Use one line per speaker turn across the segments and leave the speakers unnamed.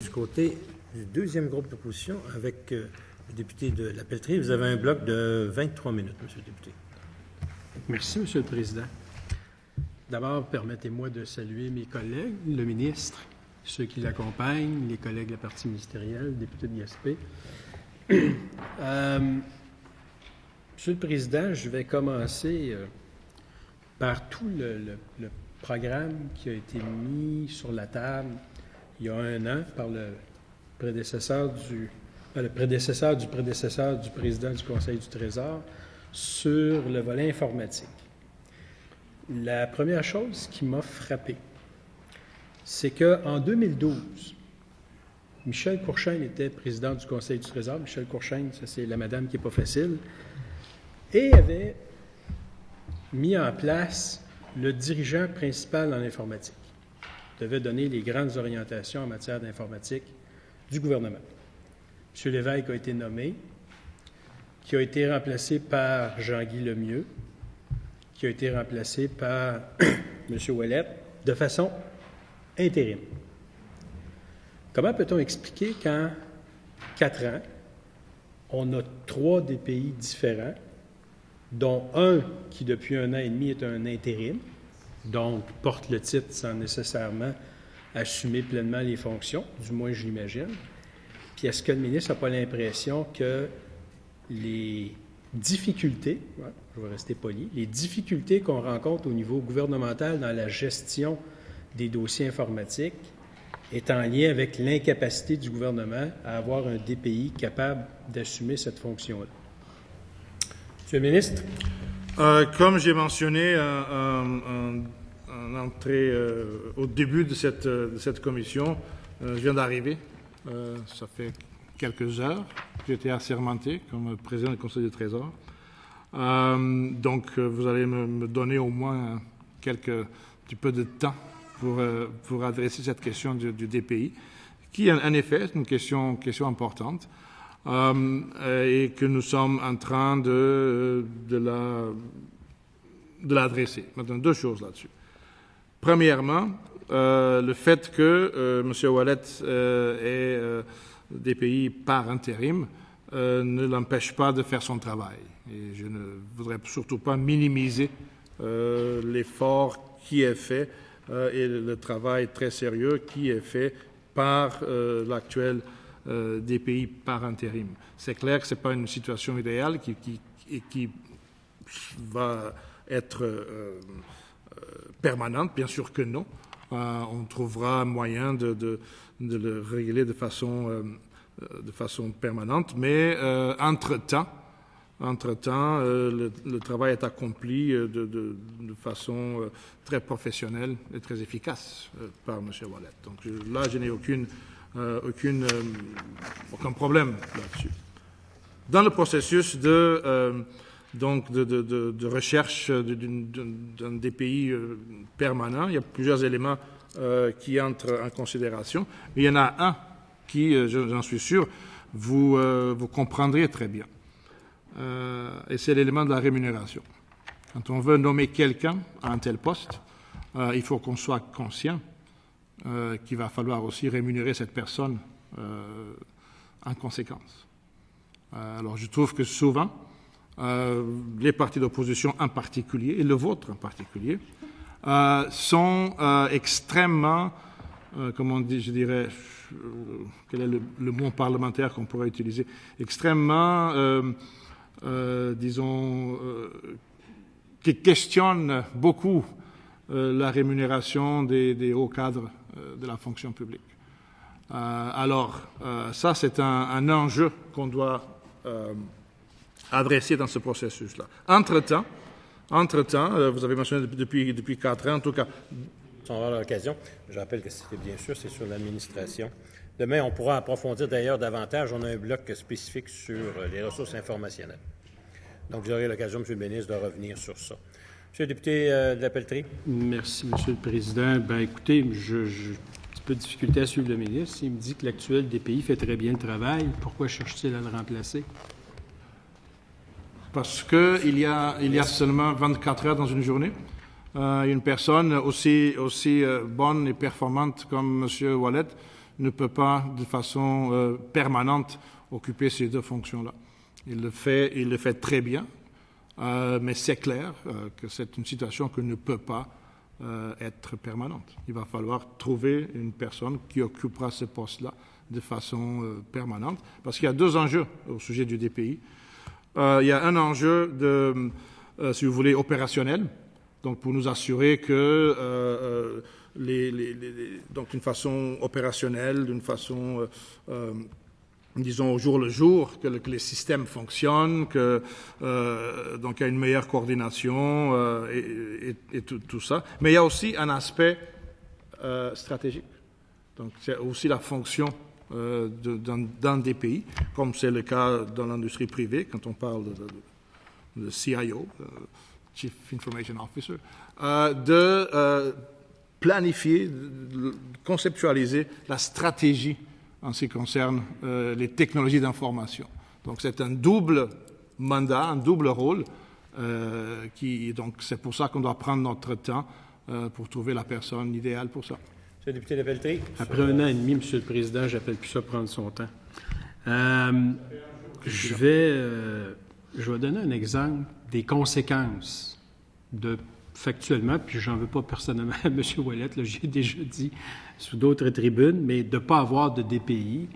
du côté du deuxième groupe d'opposition avec le député de la Pelletrie. Vous avez un bloc de 23 minutes, Monsieur le député.
Merci, Monsieur le Président. D'abord, permettez-moi de saluer mes collègues, le ministre, ceux qui l'accompagnent, les collègues de la partie ministérielle, le député de Gaspé. Monsieur le Président, je vais commencer par tout le programme qui a été mis sur la table il y a un an par le prédécesseur du président du Conseil du Trésor sur le volet informatique. La première chose qui m'a frappé, c'est qu'en 2012, Michel Courchaine était président du Conseil du Trésor. Michel Courchaine, ça c'est la madame qui n'est pas facile, et avait mis en place le dirigeant principal en informatique. Il devait donner les grandes orientations en matière d'informatique du gouvernement. M. Lévesque a été nommé, qui a été remplacé par Jean-Guy Lemieux, qui a été remplacé par M. Ouellette, de façon intérim. Comment peut-on expliquer qu'en 4 ans, on a 3 DPI différents, dont un qui, depuis 1 an et demi, est un intérim, donc porte le titre sans nécessairement assumer pleinement les fonctions, du moins je l'imagine. Puis est-ce que le ministre n'a pas l'impression que les difficultés, je vais rester poli, les difficultés qu'on rencontre au niveau gouvernemental dans la gestion des dossiers informatiques est en lien avec l'incapacité du gouvernement à avoir un DPI capable d'assumer cette fonction-là? Monsieur le ministre.
Comme j'ai mentionné en entrée au début de cette commission, je viens d'arriver. Ça fait quelques heures que j'ai été assermenté comme président du Conseil du Trésor. Donc, vous allez me donner au moins un petit peu de temps pour adresser cette question du DPI, qui, en effet, est une question importante. Et que nous sommes en train de l'adresser. Maintenant, 2 choses là-dessus. Premièrement, le fait que M. Ouellette est DPI par intérim ne l'empêche pas de faire son travail. Et je ne voudrais surtout pas minimiser l'effort qui est fait et le travail très sérieux qui est fait par l'actuel DPI par intérim. C'est clair que ce n'est pas une situation idéale qui va être permanente, bien sûr que non. On trouvera un moyen de le régler de façon permanente, mais entre-temps, le travail est accompli de façon très professionnelle et très efficace par M. Ouellette. Donc là, je n'ai aucun problème là-dessus. Dans le processus de recherche d'un DPI permanent, il y a plusieurs éléments qui entrent en considération, mais il y en a un qui, j'en suis sûr, vous comprendrez très bien. Et c'est l'élément de la rémunération. Quand on veut nommer quelqu'un à un tel poste, il faut qu'on soit conscient qu'il va falloir aussi rémunérer cette personne en conséquence. Alors je trouve que souvent, les partis d'opposition en particulier, et le vôtre en particulier, sont extrêmement, comment on dit, je dirais, quel est le mot parlementaire qu'on pourrait utiliser, extrêmement, disons, qui questionnent beaucoup la rémunération des hauts cadres de la fonction publique. Alors, ça, c'est un enjeu qu'on doit adresser dans ce processus-là. Entre-temps, vous avez mentionné depuis 4 ans, en tout cas.
On va avoir l'occasion. Je rappelle que c'était bien sûr, c'est sur l'administration. Demain, on pourra approfondir d'ailleurs davantage. On a un bloc spécifique sur les ressources informationnelles. Donc, vous aurez l'occasion, M. le ministre, de revenir sur ça. Monsieur le député de la Pelletrie.
Merci, M. le Président. Bien, écoutez, j'ai un petit peu de difficulté à suivre le ministre. Il me dit que l'actuel DPI fait très bien le travail. Pourquoi cherche-t-il à le remplacer?
Parce qu'il y a seulement 24 heures dans une journée. Une personne aussi bonne et performante comme M. Ouellette ne peut pas de façon permanente occuper ces deux fonctions-là. Il le fait très bien, mais c'est clair que c'est une situation qui ne peut pas être permanente. Il va falloir trouver une personne qui occupera ce poste-là de façon permanente, parce qu'il y a deux enjeux au sujet du DPI. Il y a un enjeu si vous voulez, opérationnel, donc pour nous assurer que donc d'une façon opérationnelle, d'une façon disons au jour le jour, que les systèmes fonctionnent, donc il y a une meilleure coordination et tout ça. Mais il y a aussi un aspect stratégique. Donc c'est aussi la fonction d'un des pays, comme c'est le cas dans l'industrie privée, quand on parle de CIO, Chief Information Officer, de planifier, de conceptualiser la stratégie en ce qui concerne les technologies d'information. Donc c'est un double mandat, un double rôle, donc c'est pour ça qu'on doit prendre notre temps pour trouver la personne idéale pour ça.
Monsieur le député de Pelletrie.
Après un an et demi, Monsieur le Président, j'appelle plus ça prendre son temps. Je vais donner un exemple des conséquences factuellement, puis j'en veux pas personnellement à M. Ouellet, là, j'ai déjà dit sous d'autres tribunes, mais de ne pas avoir de DPI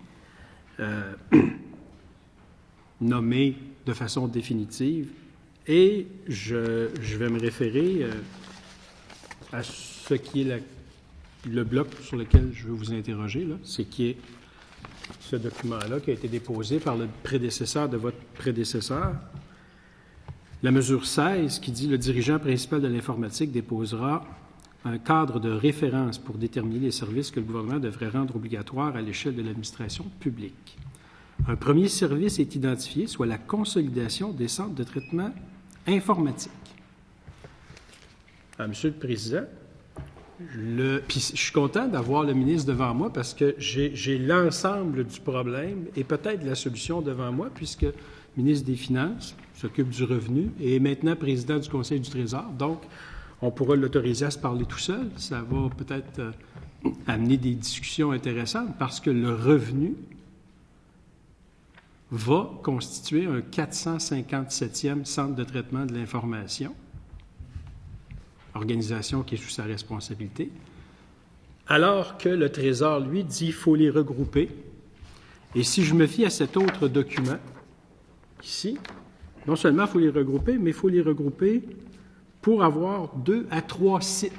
nommé de façon définitive. Et je vais me référer à ce qui est le bloc sur lequel je veux vous interroger, là, c'est qui est ce document-là qui a été déposé par le prédécesseur de votre prédécesseur. La mesure 16 qui dit « Le dirigeant principal de l'informatique déposera un cadre de référence pour déterminer les services que le gouvernement devrait rendre obligatoires à l'échelle de l'administration publique. Un premier service est identifié, soit la consolidation des centres de traitement informatique. » Monsieur le Président, puis je suis content d'avoir le ministre devant moi parce que j'ai l'ensemble du problème et peut-être la solution devant moi puisque le ministre des Finances s'occupe du revenu et est maintenant président du Conseil du Trésor. Donc, on pourra l'autoriser à se parler tout seul. Ça va peut-être amener des discussions intéressantes parce que le revenu va constituer un 457e centre de traitement de l'information, organisation qui est sous sa responsabilité, alors que le Trésor, lui, dit qu'il faut les regrouper. Et si je me fie à cet autre document, ici, non seulement il faut les regrouper, mais il faut les regrouper pour avoir 2 à 3 sites.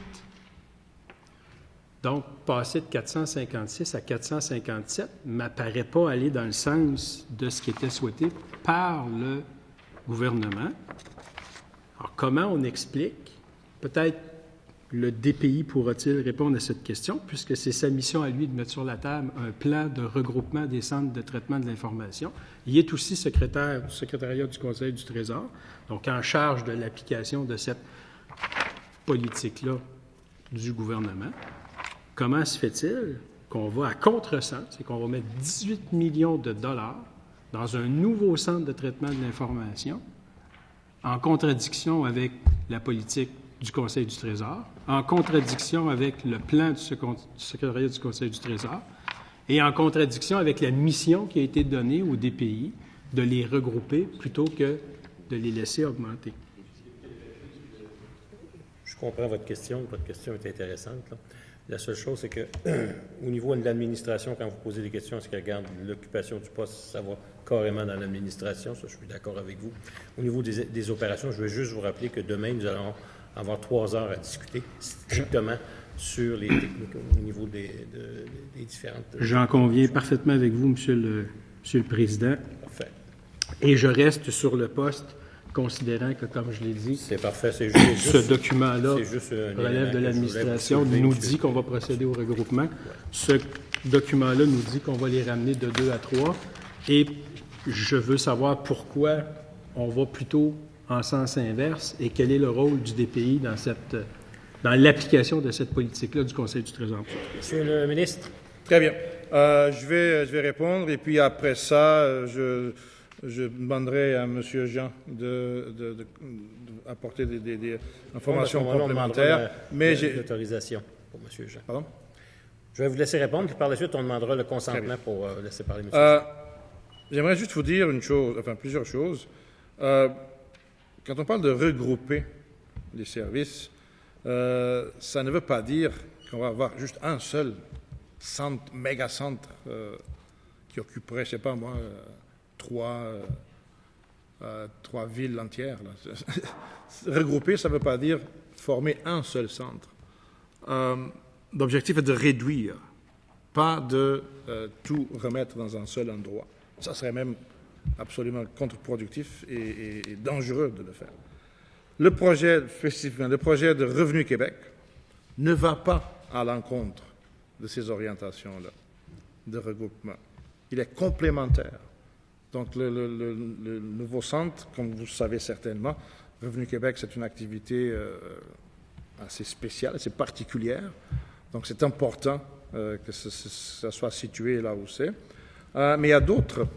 Donc, passer de 456 à 457 ne m'apparaît pas aller dans le sens de ce qui était souhaité par le gouvernement. Alors, comment on explique? Peut-être le DPI pourra-t-il répondre à cette question, puisque c'est sa mission à lui de mettre sur la table un plan de regroupement des centres de traitement de l'information. Il est aussi secrétaire du secrétariat du Conseil du Trésor, donc en charge de l'application de cette politique-là du gouvernement. Comment se fait-il qu'on va à contresens et qu'on va mettre 18 millions de dollars dans un nouveau centre de traitement de l'information en contradiction avec la politique du Conseil du Trésor, en contradiction avec le plan du secrétariat du Conseil du Trésor et en contradiction avec la mission qui a été donnée au DPI de les regrouper plutôt que de les laisser augmenter.
Je comprends votre question est intéressante, là. La seule chose, c'est que au niveau de l'administration, quand vous posez des questions, est-ce qu'il regarde l'occupation du poste, ça va carrément dans l'administration, ça je suis d'accord avec vous. Au niveau des opérations, je veux juste vous rappeler que demain, nous allons avoir 3 heures à discuter strictement sur les techniques au niveau des différentes...
J'en conviens parfaitement avec vous, Monsieur le Président.
Parfait.
Et je reste sur le poste, considérant que, comme je l'ai dit,
c'est parfait, c'est juste,
ce document-là relève de l'administration, nous dit qu'on va procéder au regroupement. Ce document-là nous dit qu'on va les ramener de 2 à 3. Et je veux savoir pourquoi on va plutôt en sens inverse et quel est le rôle du DPI dans l'application de cette politique-là du Conseil du Trésor.
Monsieur le ministre.
Très bien. Je vais répondre et puis après ça, je demanderai à M. Jean d'apporter des informations complémentaires.
Mais j'ai l'autorisation pour M. Jean.
Pardon?
Je vais vous laisser répondre, puis par la suite, on demandera le consentement pour laisser parler M.
J'aimerais juste vous dire plusieurs choses. Quand on parle de regrouper les services, ça ne veut pas dire qu'on va avoir juste un seul méga-centre qui occuperait, je ne sais pas moi, trois villes entières. Là. Regrouper, ça ne veut pas dire former un seul centre. L'objectif est de réduire, pas de tout remettre dans un seul endroit. Ça serait même absolument contre-productif et dangereux de le faire. Le projet de Revenu Québec ne va pas à l'encontre de ces orientations-là de regroupement. Il est complémentaire. Donc, le nouveau centre, comme vous le savez certainement, Revenu Québec, c'est une activité assez spéciale, assez particulière. Donc, c'est important que ça soit situé là où c'est. Mais il y a d'autres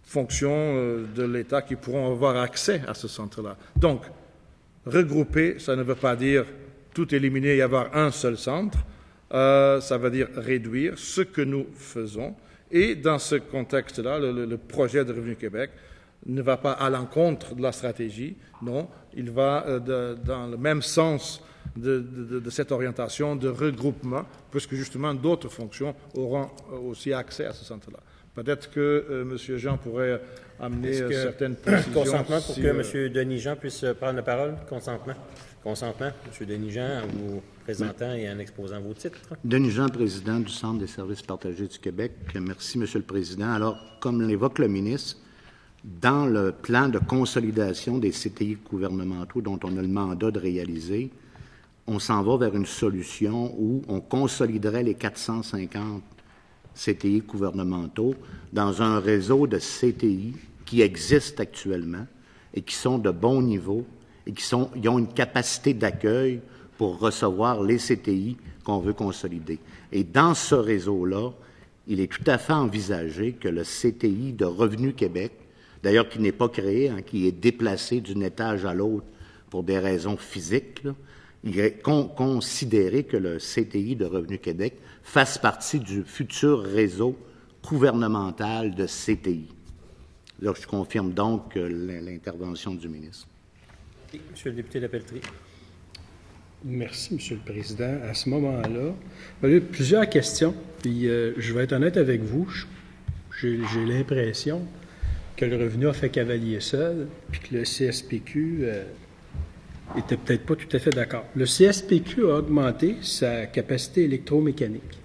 fonctions de l'État qui pourront avoir accès à ce centre-là. Donc, regrouper, ça ne veut pas dire tout éliminer et avoir un seul centre. Ça veut dire réduire ce que nous faisons. Et dans ce contexte-là, le projet de Revenu Québec ne va pas à l'encontre de la stratégie. Non, il va dans le même sens de cette orientation de regroupement, puisque justement d'autres fonctions auront aussi accès à ce centre-là. Peut-être que M. Jean pourrait amener certaines précisions.
Consentement pour que M. Denis-Jean puisse prendre la parole? Consentement. Consentement, M. Denis-Jean, en vous présentant et en exposant vos titres.
Denis-Jean, président du Centre des services partagés du Québec. Merci, M. le Président. Alors, comme l'évoque le ministre, dans le plan de consolidation des CTI gouvernementaux dont on a le mandat de réaliser, on s'en va vers une solution où on consoliderait les 450 CTI gouvernementaux dans un réseau de CTI qui existent actuellement et qui sont de bon niveau et qui ont une capacité d'accueil pour recevoir les CTI qu'on veut consolider. Et dans ce réseau-là, il est tout à fait envisagé que le CTI de Revenu Québec, d'ailleurs qui n'est pas créé, qui est déplacé d'un étage à l'autre pour des raisons physiques, là, il est considéré que le CTI de Revenu Québec fasse partie du futur réseau gouvernemental de CTI. Là, je confirme donc l'intervention du ministre.
Monsieur le député Lapellerie.
Merci, Monsieur le Président. À ce moment-là, il y a eu plusieurs questions. Puis, je vais être honnête avec vous. J'ai l'impression que le revenu a fait cavalier seul, puis que le CSPQ était peut-être pas tout à fait d'accord. Le CSPQ a augmenté sa capacité électromécanique,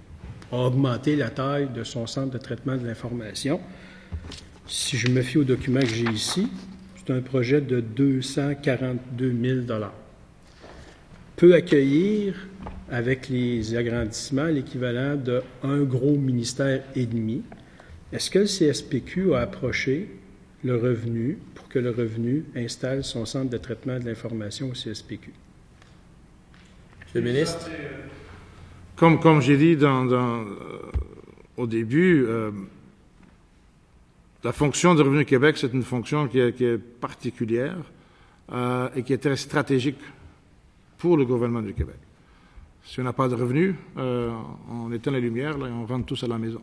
a augmenté la taille de son centre de traitement de l'information. Si je me fie au document que j'ai ici, c'est un projet de 242 000 $. Peut accueillir, avec les agrandissements, l'équivalent d'un gros ministère et demi. Est-ce que le CSPQ a approché le revenu pour que le revenu installe son centre de traitement de l'information au CSPQ?
Monsieur le ministre.
Comme j'ai dit au début, la fonction de Revenu Québec, c'est une fonction qui est particulière et qui est très stratégique pour le gouvernement du Québec. Si on n'a pas de revenus, on éteint les lumières là, et on rentre tous à la maison.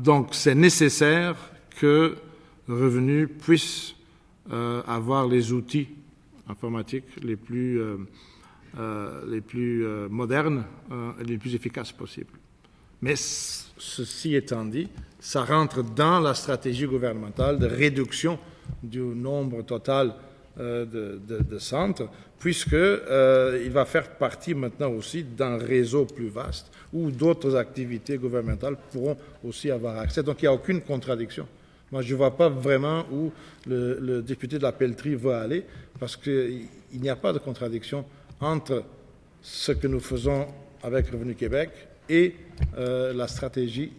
Donc, c'est nécessaire que le revenu puisse avoir les outils informatiques les plus modernes et les plus efficaces possibles. Mais ceci étant dit, ça rentre dans la stratégie gouvernementale de réduction du nombre total de centres, puisqu'il va faire partie maintenant aussi d'un réseau plus vaste où d'autres activités gouvernementales pourront aussi avoir accès. Donc, il n'y a aucune contradiction. Moi, je ne vois pas vraiment où le député de la Pelletrie va aller, parce qu'il n'y a pas de contradiction entre ce que nous faisons avec Revenu Québec et la stratégie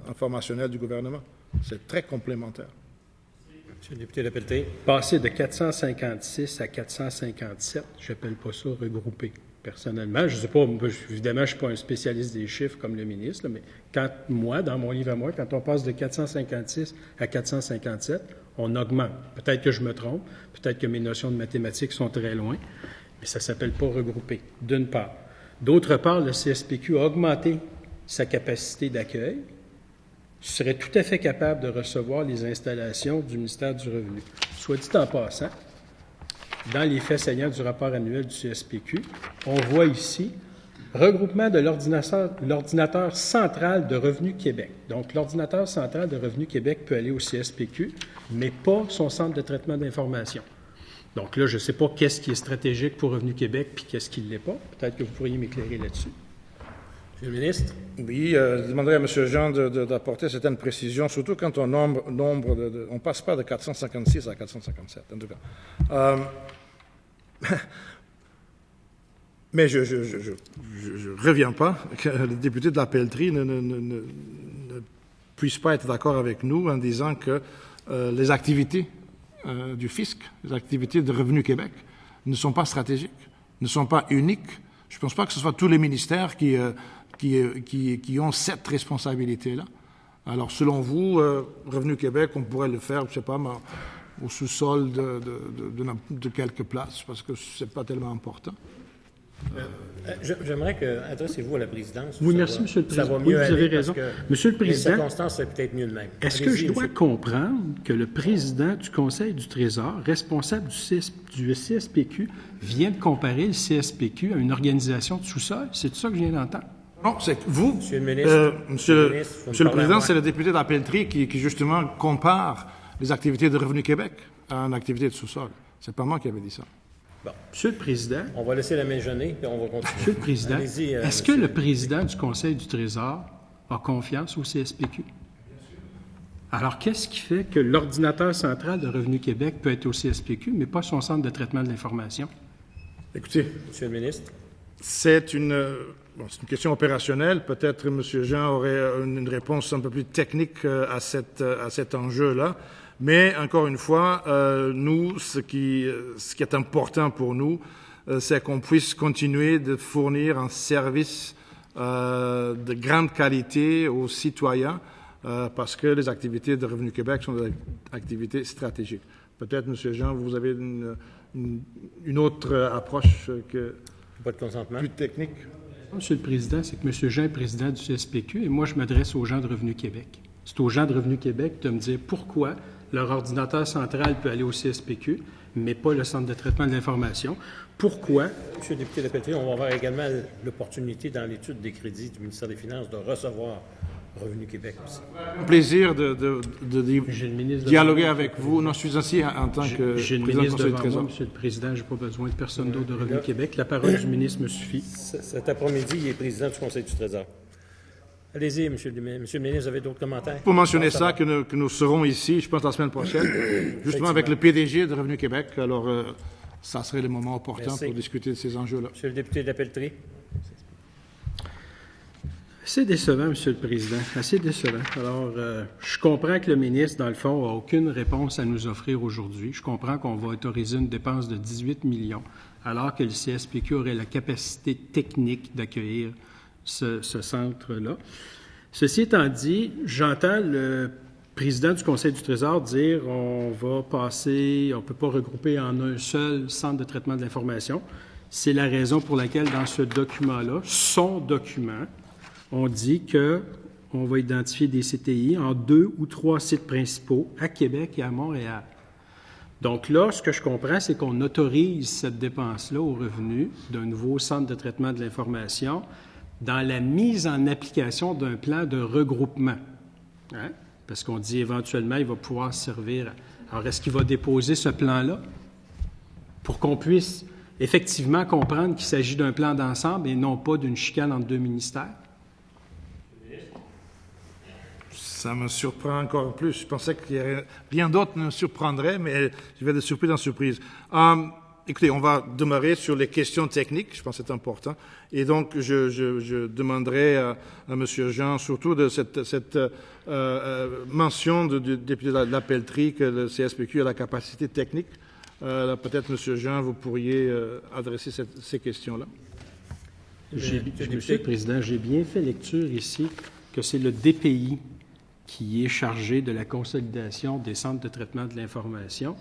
informationnelle du gouvernement. C'est très complémentaire.
Monsieur le député Lapellerie.
Passer de 456 à 457, je n'appelle pas ça regrouper. Personnellement, je ne sais pas, évidemment, je ne suis pas un spécialiste des chiffres comme le ministre, mais dans mon livre à moi, quand on passe de 456 à 457, on augmente. Peut-être que je me trompe, peut-être que mes notions de mathématiques sont très loin, Mais ça ne s'appelle pas regrouper, d'une part. D'autre part, le CSPQ a augmenté sa capacité d'accueil, serait tout à fait capable de recevoir les installations du ministère du Revenu. Soit dit en passant, dans les faits saillants du rapport annuel du CSPQ, on voit ici regroupement de l'ordinateur central de Revenu Québec. Donc, l'ordinateur central de Revenu Québec peut aller au CSPQ, mais pas son centre de traitement d'information. Donc là, je ne sais pas qu'est-ce qui est stratégique pour Revenu Québec puis qu'est-ce qui ne l'est pas. Peut-être que vous pourriez m'éclairer là-dessus.
Monsieur le ministre.
Oui, je demanderai à M. Jean d'apporter certaines précisions, surtout quand on nombre on ne passe pas de 456 à 457, en tout cas. Mais je ne reviens pas que le député de la Pelletrie ne puisse pas être d'accord avec nous en disant que les activités du fisc, les activités de Revenu Québec ne sont pas stratégiques, ne sont pas uniques. Je ne pense pas que ce soit tous les ministères qui ont cette responsabilité-là. Alors, selon vous, Revenu Québec, on pourrait le faire, je ne sais pas, au sous-sol de quelques places, parce que ce n'est pas tellement important.
J'aimerais que adressez-vous à la présidence.
Oui, merci, M. le Président.
Ça va mieux
oui, vous avez
aller
raison.
parce que
Monsieur le Président,
les circonstances, c'est peut-être mieux de même.
Est-ce que je dois comprendre que le président du Conseil du Trésor, responsable du CSPQ, vient de comparer le CSPQ à une organisation de sous-sol? C'est ça que je viens d'entendre?
Non, c'est vous,
Monsieur le ministre.
Monsieur le Président, c'est le député de la Pelletrie qui justement compare les activités de Revenu Québec à une activité de sous-sol. C'est pas moi qui avais dit ça.
Bon. Monsieur le Président.
On va laisser la main jeûner, puis on va continuer.
Monsieur le Président, est-ce que le président du Conseil du Trésor a confiance au CSPQ? Alors, qu'est-ce qui fait que l'ordinateur central de Revenu Québec peut être au CSPQ, mais pas son centre de traitement de l'information?
Écoutez,
Monsieur le ministre.
C'est une question opérationnelle. Peut-être M. Jean aurait une réponse un peu plus technique à cet enjeu-là. Mais, encore une fois, nous, ce qui est important pour nous, c'est qu'on puisse continuer de fournir un service de grande qualité aux citoyens, parce que les activités de Revenu Québec sont des activités stratégiques. Peut-être, M. Jean, vous avez une autre approche
Pas de consentement.
plus technique.
Monsieur le Président, c'est que M. Jean est président du CSPQ et moi, je m'adresse aux gens de Revenu Québec. C'est aux gens de Revenu Québec de me dire pourquoi leur ordinateur central peut aller au CSPQ, mais pas le centre de traitement de l'information. Pourquoi?
Monsieur le député de la Pelletrie, on va avoir également l'opportunité dans l'étude des crédits du ministère des Finances de recevoir Revenu Québec aussi.
Un plaisir de dialoguer avec vous. Non, je suis assis en tant que
J'ai le
président du
ministre
Conseil du
devant
Trésor.
moi, Monsieur le Président. Je n'ai pas besoin de personne d'autre de Revenu Québec. La parole du ministre me suffit.
Cet après-midi, il est président du Conseil du Trésor. Allez-y, Monsieur le ministre, vous avez d'autres commentaires?
Pour mentionner ça, que nous serons ici, je pense, la semaine prochaine, justement avec le PDG de Revenu Québec. Alors, ça serait le moment opportun
Merci.
pour discuter de ces enjeux-là.
Monsieur le député de la Pelletrie.
C'est décevant, Monsieur le Président, assez décevant. Alors, je comprends que le ministre, dans le fond, n'a aucune réponse à nous offrir aujourd'hui. Je comprends qu'on va autoriser une dépense de 18 millions, alors que le CSPQ aurait la capacité technique d'accueillir ce centre-là. Ceci étant dit, j'entends le président du Conseil du Trésor dire on va passer, on ne peut pas regrouper en un seul centre de traitement de l'information. C'est la raison pour laquelle, dans ce document-là, son document, on dit qu'on va identifier des CTI en 2 ou 3 sites principaux à Québec et à Montréal. Donc là, ce que je comprends, c'est qu'on autorise cette dépense-là au revenu d'un nouveau centre de traitement de l'information dans la mise en application d'un plan de regroupement. Hein? Parce qu'on dit éventuellement, il va pouvoir servir. Alors, est-ce qu'il va déposer ce plan-là pour qu'on puisse effectivement comprendre qu'il s'agit d'un plan d'ensemble et non pas d'une chicane entre deux ministères?
Ça me surprend encore plus. Je pensais qu'il y aurait rien d'autre me surprendrait, mais je vais de surprise en surprise. Écoutez, on va demeurer sur les questions techniques, je pense que c'est important. Et donc, je demanderai à M. Jean, surtout de cette mention du député de la Pelletrie, que le CSPQ a la capacité technique. Peut-être, M. Jean, vous pourriez adresser ces questions-là.
Monsieur le Président, j'ai bien fait lecture ici que c'est le DPI qui est chargé de la consolidation des centres de traitement de l'information.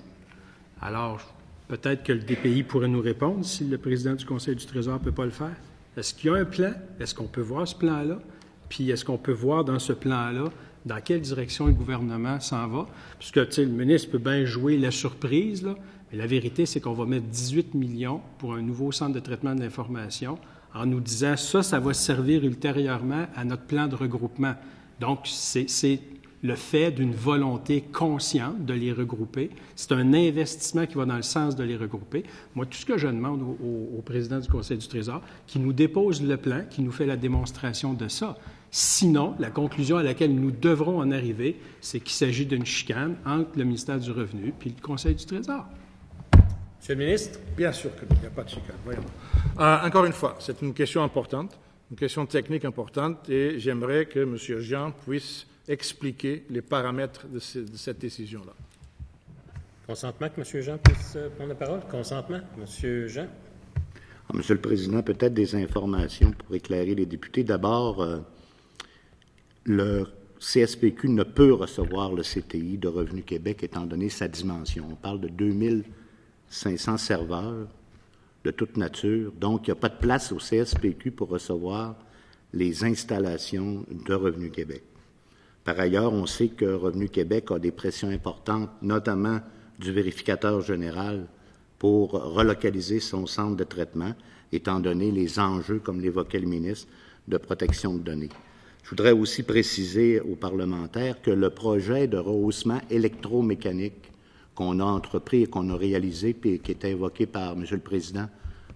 Alors, Peut-être que le DPI pourrait nous répondre si le président du Conseil du Trésor ne peut pas le faire. Est-ce qu'il y a un plan? Est-ce qu'on peut voir ce plan-là? Puis est-ce qu'on peut voir dans ce plan-là dans quelle direction le gouvernement s'en va? Puisque, tu sais, le ministre peut bien jouer la surprise, là, mais la vérité, c'est qu'on va mettre 18 millions pour un nouveau centre de traitement de l'information en nous disant ça va servir ultérieurement à notre plan de regroupement. Donc, c'est le fait d'une volonté consciente de les regrouper. C'est un investissement qui va dans le sens de les regrouper. Moi, tout ce que je demande au président du Conseil du Trésor, qu'il nous dépose le plan, qu'il nous fait la démonstration de ça. Sinon, la conclusion à laquelle nous devrons en arriver, c'est qu'il s'agit d'une chicane entre le ministère du Revenu et le Conseil du Trésor.
Monsieur le ministre?
Bien sûr qu'il n'y a pas de chicane. Voyons. Encore une fois, c'est une question importante, une question technique importante, et j'aimerais que M. Jean puisse expliquer les paramètres de cette décision-là.
Consentement que M. Jean puisse prendre la parole? Consentement? M. Jean?
Monsieur le Président, peut-être des informations pour éclairer les députés. D'abord, le CSPQ ne peut recevoir le CTI de Revenu Québec étant donné sa dimension. On parle de 2500 serveurs de toute nature. Donc, il n'y a pas de place au CSPQ pour recevoir les installations de Revenu Québec. Par ailleurs, on sait que Revenu Québec a des pressions importantes, notamment du vérificateur général, pour relocaliser son centre de traitement, étant donné les enjeux, comme l'évoquait le ministre, de protection de données. Je voudrais aussi préciser aux parlementaires que le projet de rehaussement électromécanique qu'on a entrepris et qu'on a réalisé, puis qui était évoqué par M. le Président,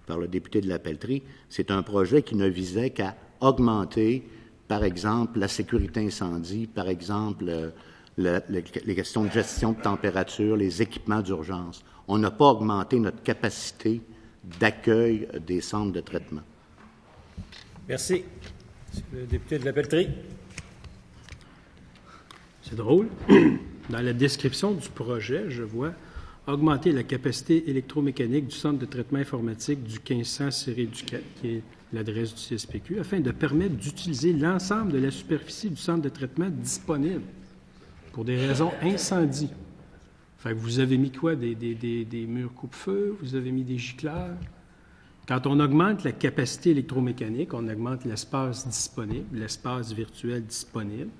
par le député de la Pelletrie, c'est un projet qui ne visait qu'à augmenter, par exemple, la sécurité incendie, par exemple, les questions de gestion de température, les équipements d'urgence. On n'a pas augmenté notre capacité d'accueil des centres de traitement.
Merci. Le député de la Pelletrie.
C'est drôle. Dans la description du projet, je vois augmenter la capacité électromécanique du centre de traitement informatique du 1500-du-4, qui est l'adresse du CSPQ, afin de permettre d'utiliser l'ensemble de la superficie du centre de traitement disponible pour des raisons incendie. Fait que vous avez mis quoi? Des murs coupe-feu? Vous avez mis des gicleurs? Quand on augmente la capacité électromécanique, on augmente l'espace disponible, l'espace virtuel disponible.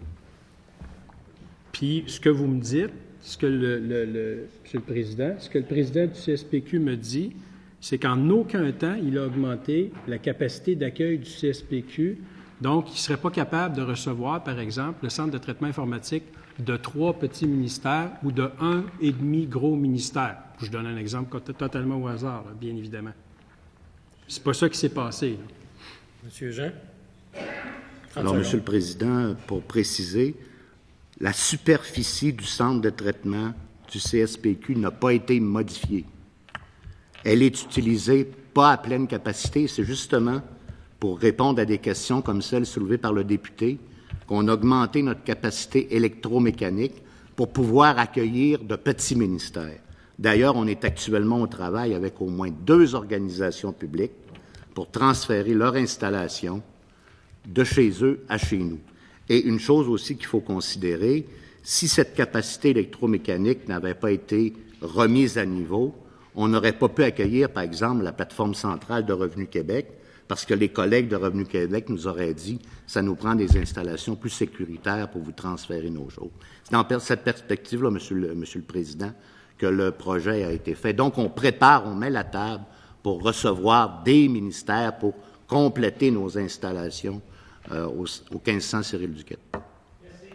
Puis, ce que vous me dites, ce que Monsieur le Président, ce que le président du CSPQ me dit, c'est qu'en aucun temps, il a augmenté la capacité d'accueil du CSPQ. Donc, il ne serait pas capable de recevoir, par exemple, le centre de traitement informatique de 3 petits ministères ou de 1,5 gros ministères. Je donne un exemple totalement au hasard, là, bien évidemment. C'est pas ça qui s'est passé. Là.
Monsieur Jean?
Alors, Monsieur le Président, pour préciser, la superficie du centre de traitement du CSPQ n'a pas été modifiée. Elle est utilisée pas à pleine capacité. C'est justement pour répondre à des questions comme celles soulevées par le député qu'on a augmenté notre capacité électromécanique pour pouvoir accueillir de petits ministères. D'ailleurs, on est actuellement au travail avec au moins 2 organisations publiques pour transférer leur installation de chez eux à chez nous. Et une chose aussi qu'il faut considérer, si cette capacité électromécanique n'avait pas été remise à niveau, on n'aurait pas pu accueillir, par exemple, la plateforme centrale de Revenu Québec, parce que les collègues de Revenu Québec nous auraient dit « ça nous prend des installations plus sécuritaires pour vous transférer nos choses ». C'est dans cette perspective-là, Monsieur le Président, que le projet a été fait. Donc, on prépare, on met la table pour recevoir des ministères pour compléter nos installations au 1500 Cyril Duquette.
Merci.